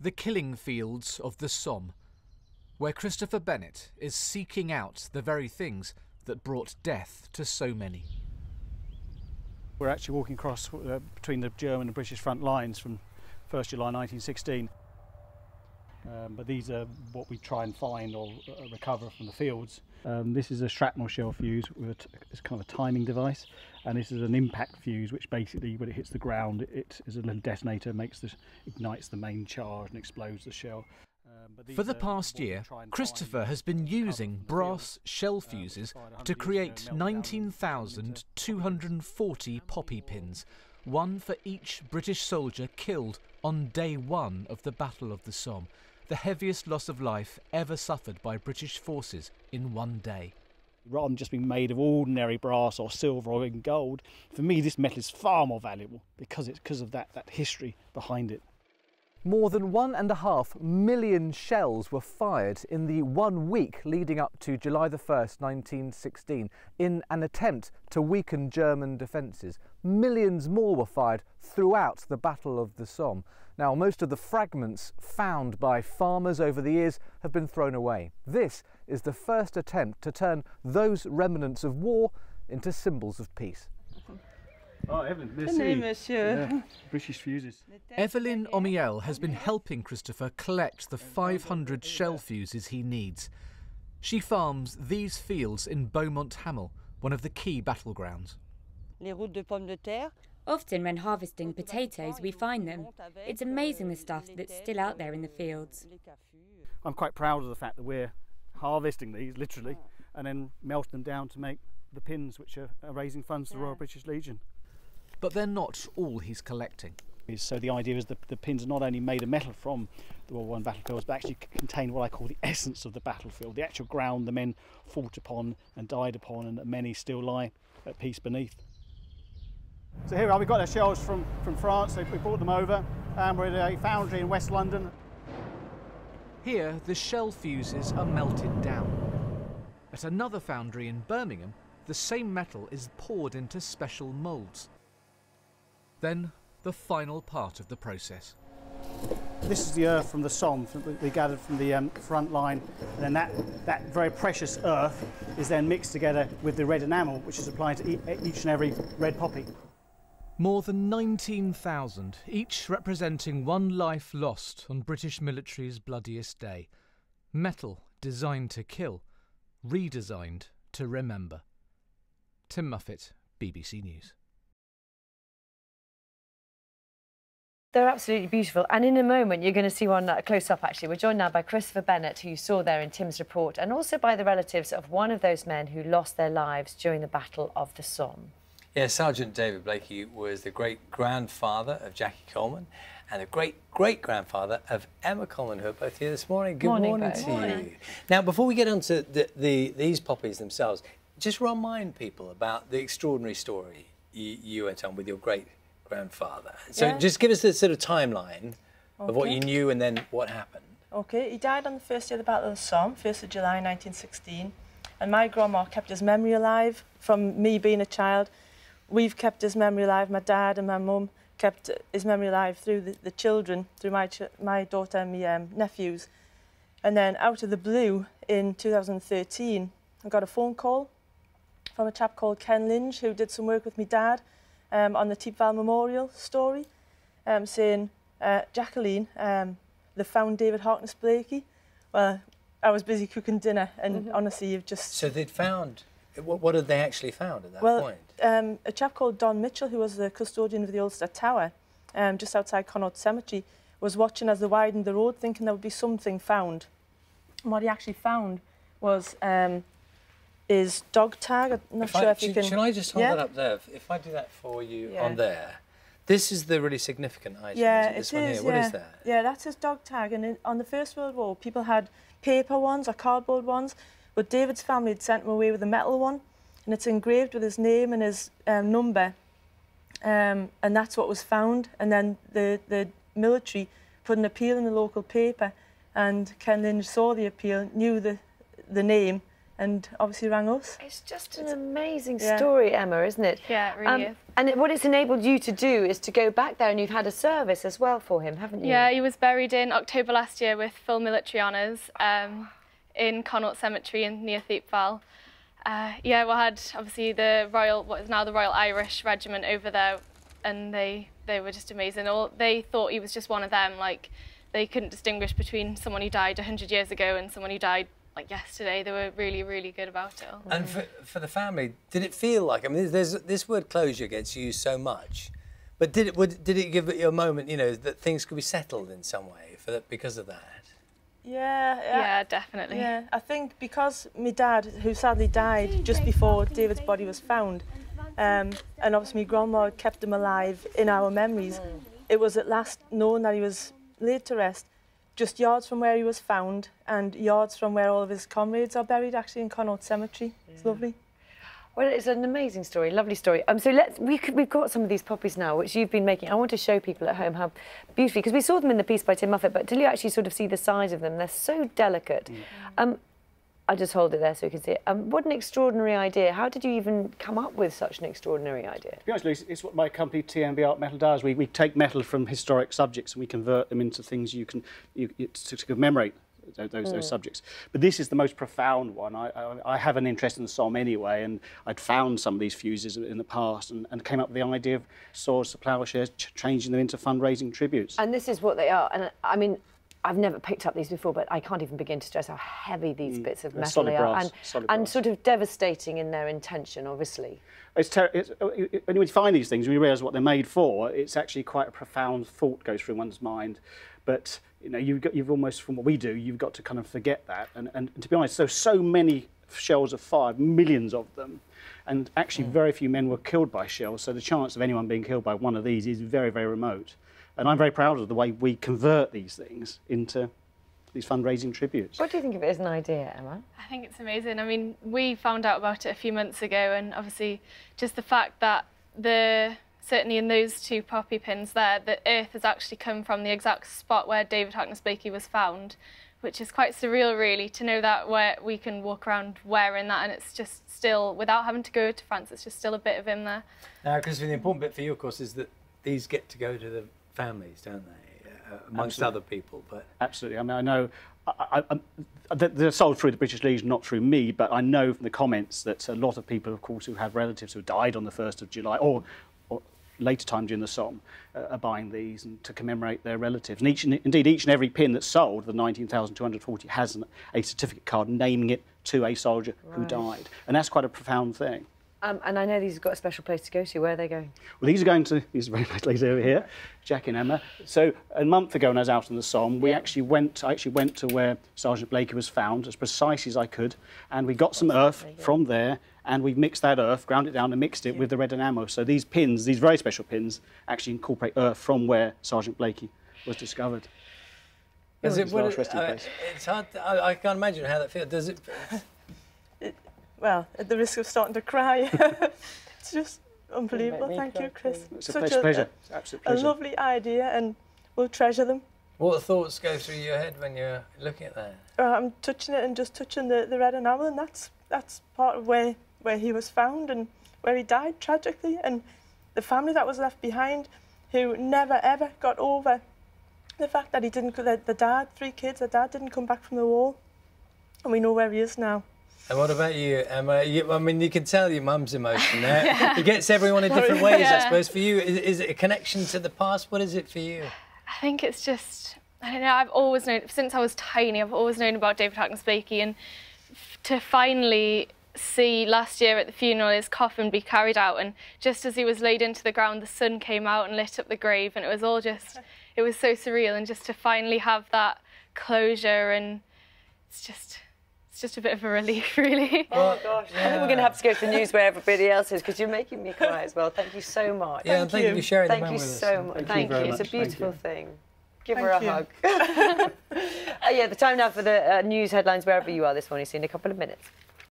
The killing fields of the Somme, where Christopher Bennett is seeking out the very things that brought death to so many. We're actually walking across between the German and British front lines from 1st July 1916. But these are what we try and find or recover from the fields. This is a shrapnel shell fuse with it's kind of a timing device, and this is an impact fuse, which basically, when it hits the ground, it is a little detonator, ignites the main charge and explodes the shell. For the past year, Christopher has been using brass shell fuses to create 19,240 poppy pins, one for each British soldier killed on day one of the Battle of the Somme, the heaviest loss of life ever suffered by British forces in one day. Rather than just being made of ordinary brass or silver or even gold, for me this metal is far more valuable because of that history behind it. More than 1.5 million shells were fired in the 1 week leading up to July the 1st, 1916, in an attempt to weaken German defences. Millions more were fired throughout the Battle of the Somme. Now, most of the fragments found by farmers over the years have been thrown away. This is the first attempt to turn those remnants of war into symbols of peace. Oh, Evelyn, monsieur. Yeah, British fuses. Evelyn Omiel has been helping Christopher collect the 500 shell fuses he needs. She farms these fields in Beaumont-Hamel, one of the key battlegrounds. Often when harvesting potatoes, we find them. It's amazing the stuff that's still out there in the fields. I'm quite proud of the fact that we're harvesting these, literally, and then melting them down to make the pins, which are raising funds for the Royal British Legion. But they're not all he's collecting. So the idea is that the pins are not only made of metal from the World War I battlefields, but actually contain what I call the essence of the battlefield, the actual ground the men fought upon and died upon, and that many still lie at peace beneath. So here we are, we've got our shells from France, so we brought them over, and we're at a foundry in West London. Here, the shell fuses are melted down. At another foundry in Birmingham, the same metal is poured into special moulds. Then, the final part of the process. This is the earth from the Somme we gathered from the front line, and then that very precious earth is then mixed together with the red enamel, which is applied to each and every red poppy. More than 19,000, each representing one life lost on British military's bloodiest day. Metal designed to kill, redesigned to remember. Tim Muffet, BBC News. They're absolutely beautiful, and in a moment you're going to see one close up actually. We're joined now by Christopher Bennett, who you saw there in Tim's report, and also by the relatives of one of those men who lost their lives during the Battle of the Somme. Yeah, Sergeant David Blakey was the great-grandfather of Jackie Coleman and the great-great-grandfather of Emma Coleman, who are both here this morning. Good morning to you. Now, before we get on to these poppies themselves, just remind people about the extraordinary story you went on with your great-grandfather. So just give us the sort of timeline of what you knew and then what happened. Okay, he died on the first day of the Battle of the Somme, 1st of July 1916, and my grandma kept his memory alive from me being a child. We've kept his memory alive, my dad and my mum kept his memory alive through the children, through my daughter and my nephews. And then out of the blue in 2013, I got a phone call from a chap called Ken Lynch, who did some work with my dad on the Teepval Memorial story, saying, Jacqueline, they found David Harkness Blakey. Well, I was busy cooking dinner, and honestly, you've just... So they'd found... What had they actually found at that point? A chap called Don Mitchell, who was the custodian of the Ulster Tower, just outside Connaught Cemetery, was watching as they widened the road, thinking there would be something found. And what he actually found was his dog tag. I'm not sure if you can... Shall I just hold that up there? If I do that for you on there. This is the really significant item. Yeah, this one here. What is that? Yeah, that's his dog tag. And on the First World War, people had paper ones or cardboard ones, but David's family had sent him away with a metal one, and it's engraved with his name and his number, and that's what was found. And then the military put an appeal in the local paper, and Ken Lynch saw the appeal, knew the name, and obviously rang us. It's just an amazing story, Emma, isn't it? Yeah, it really is. And what it's enabled you to do is to go back there, and you've had a service as well for him, haven't you? Yeah, he was buried in October last year with full military honours in Connaught Cemetery near Thiepval. Yeah, we had obviously what is now the Royal Irish Regiment over there, and they were just amazing. They thought he was just one of them. Like, they couldn't distinguish between someone who died 100 years ago and someone who died like yesterday. They were really, really good about it. And for the family, did it feel like, I mean, this word closure gets used so much, but did it give you a moment, you know, that things could be settled in some way because of that? Yeah, definitely. Yeah, I think because my dad, who sadly died just before David's body was found, and obviously my grandma kept him alive in our memories, it was at last known that he was laid to rest just yards from where he was found and yards from where all of his comrades are buried, actually, in Connaught Cemetery. It's lovely. Well, it's an amazing story, lovely story. So we've got some of these poppies now, which you've been making. I want to show people at home how beautifully, because we saw them in the piece by Tim Muffet, but till you actually sort of see the size of them, they're so delicate. I just hold it there so you can see it. What an extraordinary idea. How did you even come up with such an extraordinary idea? To be honest, Lucy, it's what my company TMB Art Metal does. We take metal from historic subjects and we convert them into things you can to commemorate those subjects. But this is the most profound one. I have an interest in the Somme anyway, and I'd found some of these fuses in the past and came up with the idea of swords to ploughshares, changing them into fundraising tributes. And this is what they are. And I mean, I've never picked up these before, but I can't even begin to stress how heavy these bits of metal they are, and sort of devastating in their intention, obviously. When you find these things, when you realise what they're made for, it's actually quite a profound thought goes through one's mind. But you know, you've almost, from what we do, you've got to kind of forget that. And to be honest, there's so many shells are fired, millions of them, and actually very few men were killed by shells. So the chance of anyone being killed by one of these is very, very remote. And I'm very proud of the way we convert these things into these fundraising tributes. What do you think of it as an idea, Emma? I think it's amazing. I mean, we found out about it a few months ago, and obviously just the fact that certainly in those two poppy pins there, the earth has actually come from the exact spot where David Harkness Blakey was found, which is quite surreal, really, to know that where we can walk around wearing that, and it's just still, without having to go to France, it's just still a bit of him there. Now, because the important bit for you, of course, is that these get to go to the families, don't they, amongst other people? But absolutely. I mean, I know they're sold through the British Legion, not through me, but I know from the comments that a lot of people, of course, who have relatives who died on the 1st of July or later time during the Somme are buying these and to commemorate their relatives. And indeed, each and every pin that's sold, the 19,240, has a certificate card naming it to a soldier who died. And that's quite a profound thing. And I know these have got a special place to go to. Where are they going? Well, these are going to, these are very nice ladies over here, Jack and Emma. So a month ago when I was out in the Somme, I actually went to where Sergeant Blakey was found as precisely as I could, and we got some earth from there, and we mixed that earth, ground it down and mixed it with the red enamel. So these pins, these very special pins, actually incorporate earth from where Sergeant Blakey was discovered. It's hard, I can't imagine how that feels. Does it? Well, at the risk of starting to cry, it's just unbelievable. Thank you, Chris. It's a pleasure. It's an absolute pleasure. A lovely idea, and we'll treasure them. What thoughts go through your head when you're looking at that? I'm touching it and just touching the red enamel, and that's part of where he was found and where he died tragically, and the family that was left behind, who never ever got over the fact that he didn't. The dad, 3 kids, the dad didn't come back from the war, and we know where he is now. And what about you, Emma? I mean, you can tell your mum's emotion there. It gets everyone in different ways, I suppose. For you, is it a connection to the past? What is it for you? I think it's just, I don't know, I've always known, since I was tiny, I've always known about David Harkness Blakey, and to finally see last year at the funeral his coffin be carried out, and just as he was laid into the ground, the sun came out and lit up the grave, and it was all just, it was so surreal, and just to finally have that closure, and it's just a bit of a relief, really. Oh, gosh. I think we're going to have to go to the news where everybody else is, because you're making me cry as well. Thank you so much. Yeah, thank you for sharing the moment with us. Thank you so much. Thank you. It's a beautiful thing. Give her a hug. Thank you. Yeah, the time now for the news headlines wherever you are this morning. See you in a couple of minutes.